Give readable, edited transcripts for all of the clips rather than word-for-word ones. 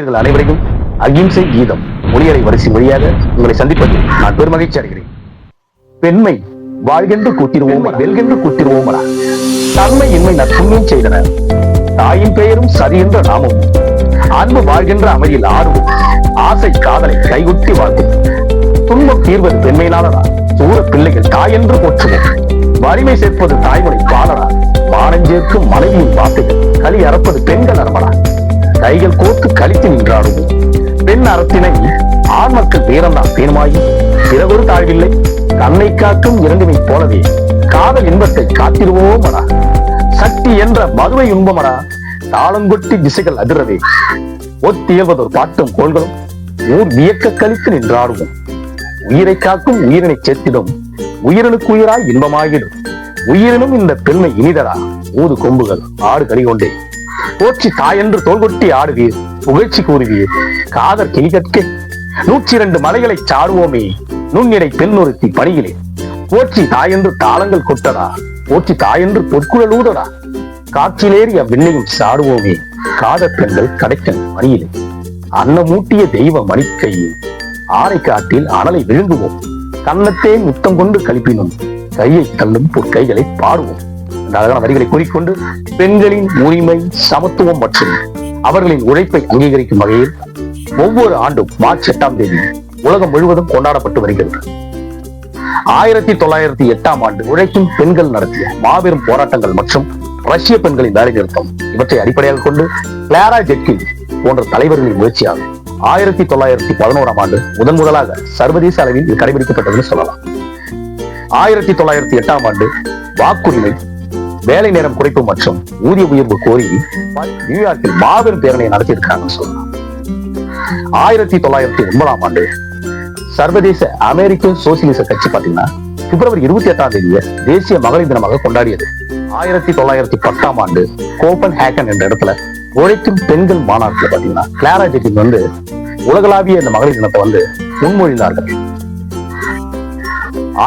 நேயர்கள் அனைவரையும் அகிம்சை கீதம் ஒளியலை வரிசை வழியாக உங்களை சந்திப்பதில் நான் பெருமகிழ்ச்சி அடைகிறேன். பெண்மை வாழ்கென்று கூட்டிடுவோம், வெல்கென்று கூட்டிடுவோம். தன்மை இன்மை நற்குண்மையும் செய்தனர். தாயின் பெயரும் சரி என்ற நாமும் அன்பு வாழ்கின்ற அமைதியில் ஆடுவோம். ஆசை காதலை கைகுட்டி வாழ்வோம். துன்பம் தீர்வது பெண்மையினாலடா. சூர பிள்ளைகள் தாய் என்று போற்றுவோம். வலிமை சேர்ப்பது தாய்மொழி பாலடா. மானஞ்சேர்க்கும் மனைவியின் வார்த்தைகள் களி அறப்பது பெண்கள் அறமடா. கைகள் கோர்த்து கழித்து நின்றாடுவோம். பெண் அறத்தினை ஆண் மக்கள் வீரம்தான் பேணுமாயும் பிறகொரு தாழ்வில்லை. கண்ணை காக்கும் இரண்டுமை போலவே காதல் இன்பத்தை காத்திருவோமடா. சக்தி என்ற மதுவை உண்பமடா. தாளங்கொட்டி திசைகள் அதிரவே ஒத்தி இயல்வதொரு பாட்டும் கோள்களும் ஊர் வியக்க கழித்து நின்றாடுவோம். உயிரை காக்கும் உயிரினை சேர்த்திடும் உயிரினுக்கு உயிராய் இன்பமாகிடும். உயிரினும் இந்த பெண்மை இனிதரா. ஊது கொம்புகள் ஆடு கனி கொண்டே போற்றி தாயென்று தோள்கொட்டி ஆடுவீர். புகழ்ச்சி கூறுவீர் காதற் கிளி கற்க 102 மலைகளை சாடுவோமே. நுண்ணிடை பெண் ஒருத்தி பணியிலே போற்றி தாயென்று தாளங்கள் கொட்டடா. போற்றி தாயென்று பொற்குழல் ஊதடா. காற்றிலேறி அவ்விண்ணையும் சாடுவோமே. காதற் பெண்கள் கடைக்கன் பணியிலே அன்னமூட்டிய தெய்வ மணிக்கையில் ஆரை காட்டில் அனலை விழுங்குவோம். கன்னத்தே முத்தம் கொண்டு கழிப்பினும் கையை தள்ளும் பொற்கைகளை பாடுவோம். அழகான வரிகளை கூறிக்கொண்டு பெண்களின் உரிமை, சமத்துவம் மற்றும் அவர்களின் உழைப்பை அங்கீகரிக்கும் வகையில் ஒவ்வொரு ஆண்டும் மார்ச் 8ஆம் தேதி உலகம் முழுவதும் கொண்டாடப்பட்டு வருகிறது. 1908ஆம் ஆண்டு உழைக்கும் பெண்கள் நடத்திய மாபெரும் போராட்டங்கள் மற்றும் ரஷ்ய பெண்களின் வேலை நிறுத்தம் இவற்றை அடிப்படையாக கொண்டு கிளாரா ஜெட்கின் போன்ற தலைவர்களின் முயற்சியாகும் 1911ஆம் ஆண்டு முதலாக சர்வதேச அளவில் இது கடைபிடிக்கப்பட்டதுன்னு சொல்லலாம். 1908ஆம் ஆண்டு வாக்குரிமை, வேலை நேரம் குறைப்பு மற்றும் ஊதிய உயர்வு கோரி நியூயார்க்கில் மாபெரும் பேரணியை நடத்தியிருக்காங்கன்னு சொல்லலாம். 1909ஆம் ஆண்டு சர்வதேச அமெரிக்க சோசியலிச கட்சி பாத்தீங்கன்னா பிப்ரவரி 28ஆம் தேதியை தேசிய மகளிர் தினமாக கொண்டாடியது. 1910ஆம் ஆண்டு கோபன்ஹேகன் என்ற இடத்துல உழைக்கும் பெண்கள் மாநாட்டில் பாத்தீங்கன்னா கிளாரா ஜெட்டின் உலகளாவிய இந்த மகளிர் தினத்தை முன்மொழிந்தார்கள்.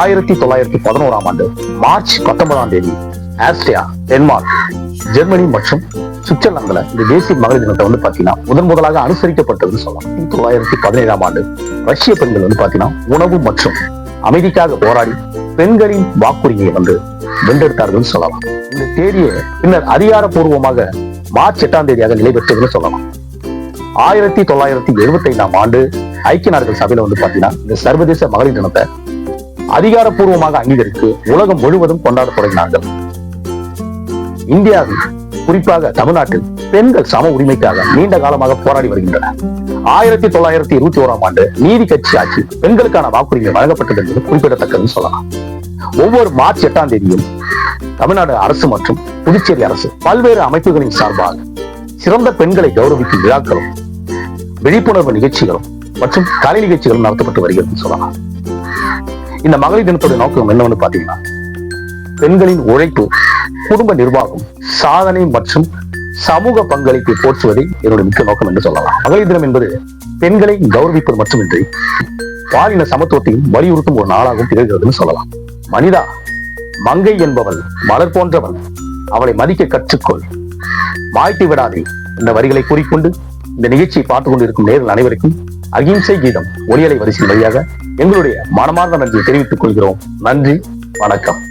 1911ஆம் ஆண்டு மார்ச் 19ஆம் தேதி ஆஸ்திரியா, டென்மார்க், ஜெர்மனி மற்றும் சுவிட்சர்லாந்துல இந்த தேசிய மகளிர் தினத்தை பாத்தீங்கன்னா முதலாக அனுசரிக்கப்பட்டதுன்னு சொல்லலாம். 1917ஆம் ஆண்டு ரஷ்ய பெண்கள் பாத்தீங்கன்னா உணவு மற்றும் அமைதிக்காக போராடி பெண்களின் வாக்குரிமையை வென்றெடுத்தார்கள் சொல்லலாம். இந்த தேதியை பின்னர் அதிகாரப்பூர்வமாக மார்ச் 8ஆம் தேதியாக நிலை பெற்றதுன்னு சொல்லலாம். 1975ஆம் ஆண்டு ஐக்கிய நாடுகள் சபையில பாத்தீங்கன்னா இந்த சர்வதேச மகளிர் தினத்தை அதிகாரப்பூர்வமாக அங்கீகரித்து உலகம் முழுவதும் கொண்டாட தொடங்கினார்கள். இந்தியாவில் குறிப்பாக தமிழ்நாட்டில் பெண்கள் சம உரிமைக்காக நீண்ட காலமாக போராடி வருகின்றனர். 1921ஆம் ஆண்டு நீதி கட்சி ஆட்சி பெண்களுக்கான வாக்குரிமை வழங்கப்பட்டது என்பது குறிப்பிடத்தக்கதுன்னு சொல்லலாம். ஒவ்வொரு மார்ச் 8ஆம் தேதியும் தமிழ்நாடு அரசு மற்றும் புதுச்சேரி அரசு பல்வேறு அமைப்புகளின் சார்பாக சிறந்த பெண்களை கௌரவிக்கும் விழாக்களும் விழிப்புணர்வு நிகழ்ச்சிகளும் மற்றும் கலை நிகழ்ச்சிகளும் நடத்தப்பட்டு வருகிறது சொல்லலாம். இந்த மகளிர் தினத்துடைய நோக்கம் என்னன்னு பாத்தீங்கன்னா பெண்களின் உழைப்பு, குடும்ப நிர்வாகம், சாதனை மற்றும் சமூக பங்களிப்பை போற்றுவதே என்னுடைய முக்கிய நோக்கம் என்று சொல்லலாம். மகளிர் தினம் என்பது பெண்களை கௌரவிப்பது மட்டுமின்றி பாலின சமத்துவத்தையும் வலியுறுத்தும் ஒரு நாளாகவும் திகழ்கிறதுன்னு சொல்லலாம். மனிதா, மங்கை என்பவள் மலர் போன்றவள், அவளை மதிக்க கற்றுக்கொள், மாய்த்து விடாதே இந்த வரிகளை கூறிக்கொண்டு இந்த நிகழ்ச்சியை பார்த்துக் கொண்டிருக்கும் நேயர்கள் அனைவருக்கும் அகிம்சை கீதம் ஒளியலை வரிசை வழியாக எங்களுடைய மனமார்ந்த நன்றியை தெரிவித்துக் கொள்கிறோம். நன்றி, வணக்கம்.